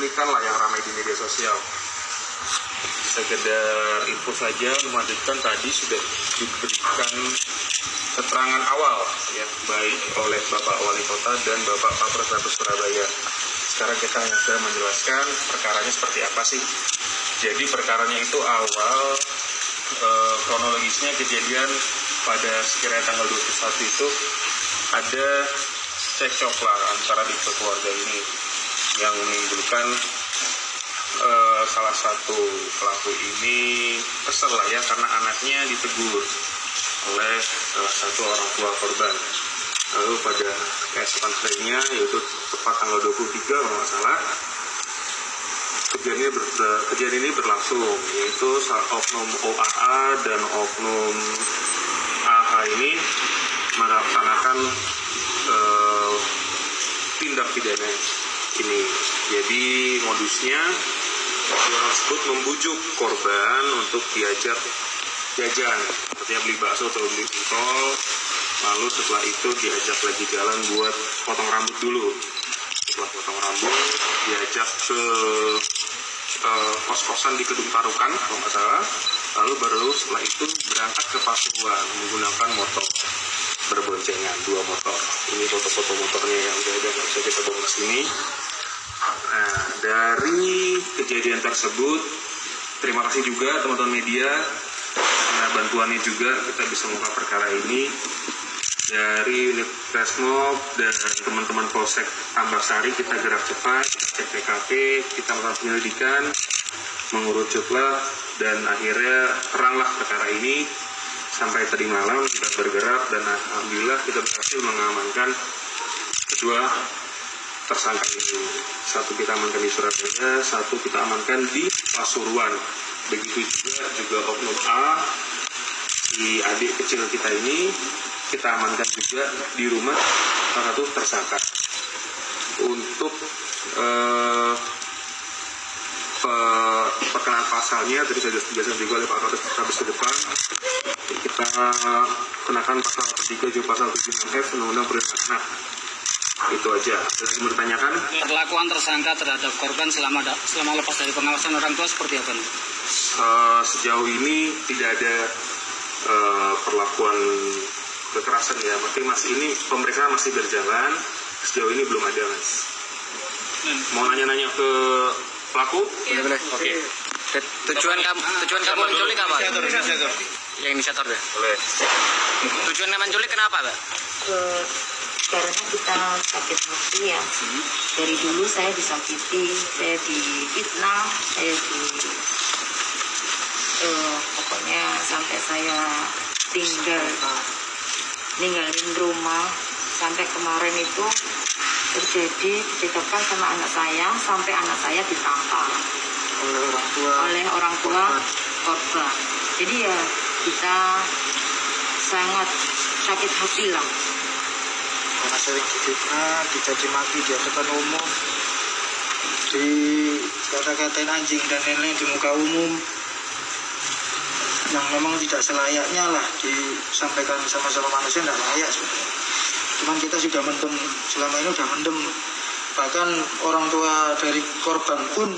penculikan lah yang ramai di media sosial. Sekedar info saja, melanjutkan tadi sudah diberikan keterangan awal ya, baik oleh Bapak Wali Kota dan Bapak Kapolres Surabaya. Sekarang kita hanya sedang menjelaskan perkaranya seperti apa sih. Jadi perkaranya itu awal kronologisnya kejadian pada sekiranya tanggal 21 itu ada cekcok lah antara di keluarga ini yang menimbulkan salah satu pelaku ini kesel lah ya karena anaknya ditegur oleh salah satu orang tua korban. Lalu pada keesokan harinya, yaitu tepat tanggal 23 kalau nggak salah, kejadian ini berlangsung, yaitu oknum OAA dan oknum AH ini melaksanakan tindak pidana ini. Jadi modusnya orang tersebut membujuk korban untuk diajak jajan, artinya beli bakso atau beli pentol, lalu setelah itu diajak lagi jalan buat potong rambut dulu. Setelah potong rambut diajak ke kos-kosan di Kedung Tarukan kalau nggak salah, lalu baru setelah itu berangkat ke Pasuruan menggunakan motor berboncengan, 2 motor. Ini foto-foto motornya yang udah ada, nggak bisa kita bawa ke sini. Nah, dari kejadian tersebut, terima kasih juga teman-teman media karena bantuannya juga kita bisa mengungkap perkara ini. Dari unit Resmob dan teman-teman Polsek Tambak-Sari kita gerak cepat, cek TKP, kita melakukan penyelidikan, mengerucutlah dan akhirnya teranglah perkara ini. Sampai tadi malam kita bergerak dan alhamdulillah kita berhasil mengamankan kedua tersangka ini. Satu kita amankan di Surabaya, satu kita amankan di Pasuruan. Begitu juga oknum A, si adik kecil kita ini kita amankan juga di rumah salah satu tersangka. Untuk perkenaan pasalnya tadi sudah dijelaskan juga oleh Pak Kapolres ke depan. Kita kenakan pasal 3 juga pasal 76F Undang-Undang Perlindungan Anak. Itu aja. Ada yang bertanyakan? Perlakuan tersangka terhadap korban selama lepas dari pengawasan orang tua seperti apa? Sejauh ini tidak ada perlakuan kekerasan ya. Masih ini pemeriksaan masih berjalan. Sejauh ini belum ada, Mas. Mau nanya-nanya ke pelaku? Iya, boleh. Oke. Tujuan kamu menculik apa? Yang inisiator deh. Boleh. Tujuan menculik kenapa, Pak? Karena kita sakit hati ya. Dari dulu saya disakiti, saya difitnah, saya pokoknya sampai saya ninggalin rumah. Sampai kemarin itu terjadi ditekan sama anak saya, sampai anak saya ditangkap oleh orang tua korban. Jadi ya kita sangat sakit hati lah. Karena sering difitnah, dicaci maki di hadapan umum, di kata-katain anjing dan lain-lain di muka umum, yang memang tidak selayaknya lah disampaikan sama-sama manusia, tidak layak sebenarnya. Cuman kita sudah mendem, selama ini sudah mendem. Bahkan orang tua dari korban pun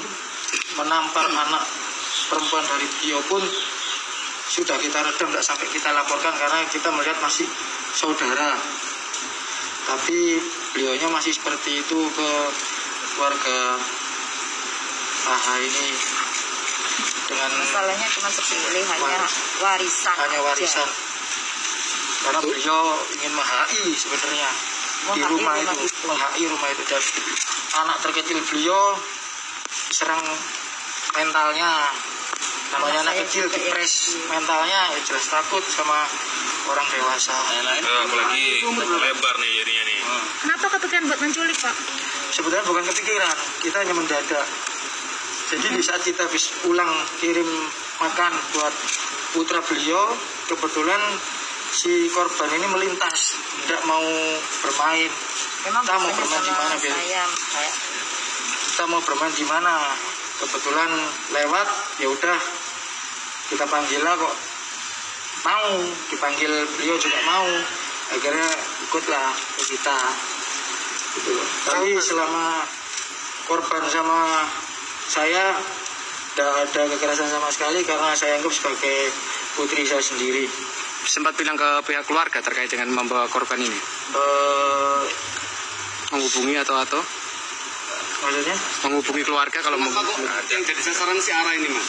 menampar anak perempuan dari beliau pun sudah kita redam, tidak sampai kita laporkan karena kita melihat masih saudara. Tapi beliaunya masih seperti itu ke keluarga AH ini dengan masalahnya cuma sepele, hanya warisan. Warisan. Karena beliau ingin meng-HI sebenarnya di rumah itu, meng-HI rumah itu. Dan anak terkecil beliau diserang mentalnya. Namanya anak kecil dipres mentalnya, ya jelas takut sama orang dewasa. Apalagi lebar nih jadinya nih. Kenapa kepikiran buat menculik, Pak? Sebenarnya bukan kepikiran, kita hanya mendadak. Jadi di saat kita habis pulang kirim makan buat putra beliau, kebetulan si korban ini melintas, tidak mau bermain. Memang kita mau bermain di mana, kita mau bermain di mana? Kebetulan lewat, ya udah kita panggil lah kok mau, dipanggil beliau juga mau, akhirnya ikutlah ke kita gitu. Tapi selama korban sama saya tidak ada kekerasan sama sekali karena saya anggap sebagai putri saya sendiri. Sempat bilang ke pihak keluarga terkait dengan membawa korban ini? Menghubungi atau Maksudnya? menghubungi keluarga kalau mau. Yang jadi sasaran si Ara ini, Mas.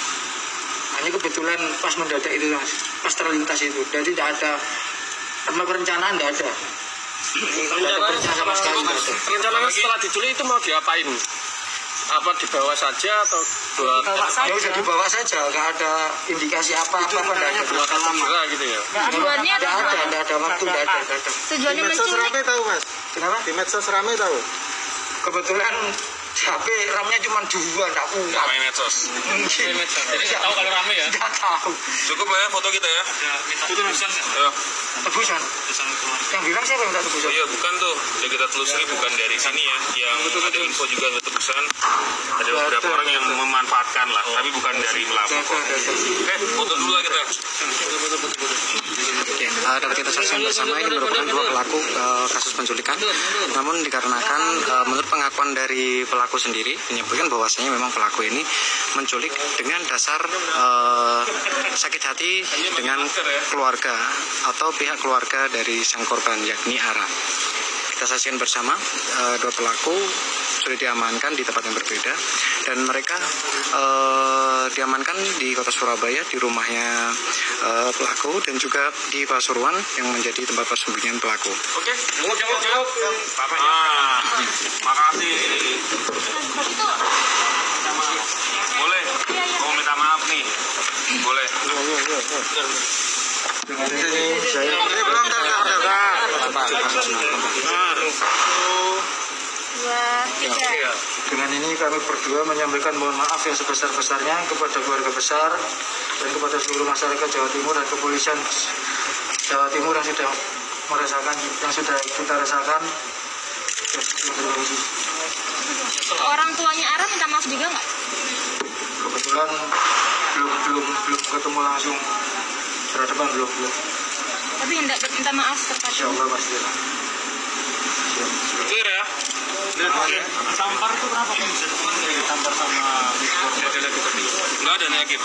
Hanya kebetulan pas mendadak itu, Mas. Pas terlintas itu. Jadi tidak ada perencanaan, tidak ada. Tidak ada perencanaan sama sekali. Tidak ada. Rencananya setelah diculik itu mau diapain? Apa dibawa saja atau Ya udah dibawa saja, nggak ada indikasi apa-apa, tidak ada. segera gitu ya? Tujuannya Tidak ada waktu, tidak ada. tujuannya menculik. tahu Mas? Kenapa? Di medsos rame tahu? Kebetulan HP RAM-nya cuma 2, tidak kuat. Main medsos. Mungkin. Jadi nggak tahu kalau rame ya? Tidak tahu. Cukup lah ya foto kita ya? Tebusan kan? Ayo. Tebusan. Yang bilang siapa yang minta tebusan? Iya bukan tuh, yang kita telusuri bukan dari sini ya. Yang ada info juga ada tebusan. Ada beberapa orang yang memanfaatkan lah, tapi bukan dari melapor. Oke, foto dulu lah kita. Oke, dapat kita saksikan bersama ini merupakan dua pelaku kasus penculikan. Namun dikarenakan menurut pengakuan dari pelaku sendiri menyebutkan bahwasanya memang pelaku ini menculik dengan dasar sakit hati dengan keluarga atau pihak keluarga dari sang korban yakni Ara. Kita saksikan bersama dua pelaku sudah diamankan di tempat yang berbeda dan mereka diamankan di kota Surabaya di rumahnya pelaku dan juga di Pasuruan yang menjadi tempat persembunyian pelaku. Oke, jawab. Makasih. Boleh, mau minta maaf nih. Boleh. Dengan ini saya dengan ini kami berdua menyampaikan mohon maaf yang sebesar-besarnya kepada keluarga besar dan kepada seluruh masyarakat Jawa Timur dan kepolisian Jawa Timur yang sudah merasakan, yang sudah kita rasakan. Orang tuanya Ara minta maaf juga nggak? Kebetulan belum ketemu langsung berhadapan, belum. Tapi hendak minta maaf terkait. Insya Allah pasti. Clear ya? Sampar itu kenapa bisa ditampar sama Enggak ada negatif.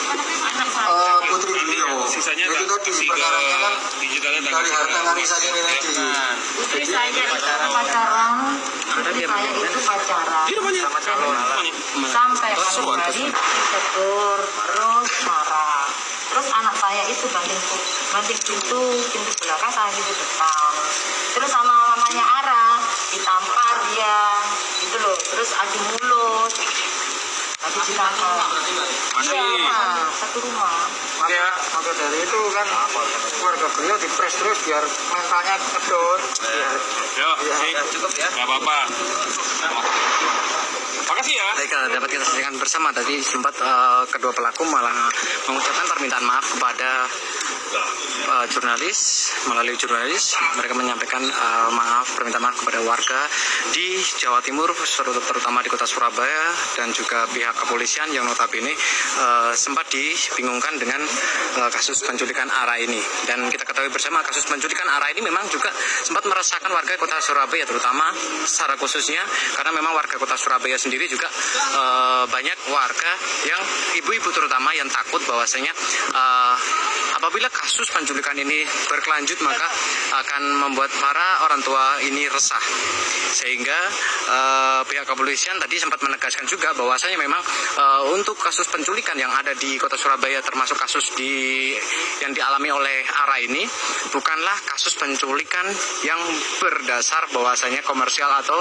Putri beliau. Sisanya itu tak tadi kasih ke perkaranya kan digitalnya tak dari kasih harta warisan ini tadi. Putri saya itu pacaran, putri saya itu pacaran. Sama calon. Sampai malam hari ditegur, terus marah. Terus anak saya itu banting pintu belakang sama pintu depan. Terus sama mamanya Ara ditampar dia, gitu loh. Terus adu mulut, habis ditampar. Iya, satu rumah. Maka dari itu kan keluarga beliau dipres terus biar mentalnya kedor. Yo, cukup ya. Enggak apa-apa. Makasih ya. Baik, dapat kita saksikan bersama tadi sempat kedua pelaku malah mengucapkan permintaan maaf kepada jurnalis. Melalui jurnalis mereka menyampaikan permintaan maaf kepada warga di Jawa Timur terutama di kota Surabaya dan juga pihak kepolisian yang notabene sempat dibingungkan dengan kasus penculikan Ara ini. Dan kita ketahui bersama kasus penculikan Ara ini memang juga sempat meresahkan warga kota Surabaya terutama secara khususnya karena memang warga kota Surabaya sendiri juga banyak warga yang ibu-ibu terutama yang takut bahwasanya apabila kasus penculikan ini berkelanjut maka akan membuat para orang tua ini resah, sehingga pihak kepolisian tadi sempat menegaskan juga bahwasanya memang untuk kasus penculikan yang ada di kota Surabaya termasuk kasus yang dialami oleh Ara ini bukanlah kasus penculikan yang berdasar bahwasanya komersial atau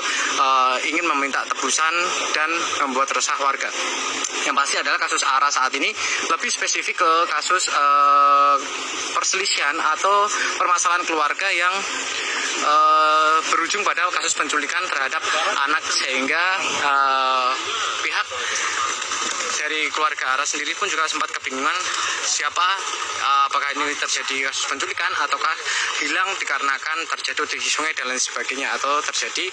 ingin meminta tebusan dan membuat resah warga. Yang pasti adalah kasus Ara saat ini lebih spesifik ke kasus perselisihan atau permasalahan keluarga yang berujung pada kasus penculikan terhadap anak, sehingga pihak dari dari keluarga Ara sendiri pun juga sempat kebingungan siapa, apakah ini terjadi kasus penculikan ataukah hilang dikarenakan terjatuh di sungai dan lain sebagainya, atau terjadi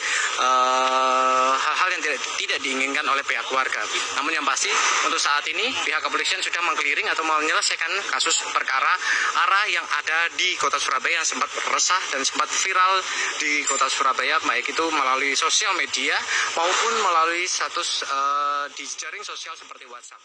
hal-hal yang tidak diinginkan oleh pihak keluarga. Namun yang pasti untuk saat ini pihak kepolisian sudah mengkeliring atau menyelesaikan kasus perkara Ara yang ada di kota Surabaya yang sempat resah dan sempat viral di kota Surabaya, baik itu melalui sosial media maupun melalui status di jaring sosial seperti WhatsApp.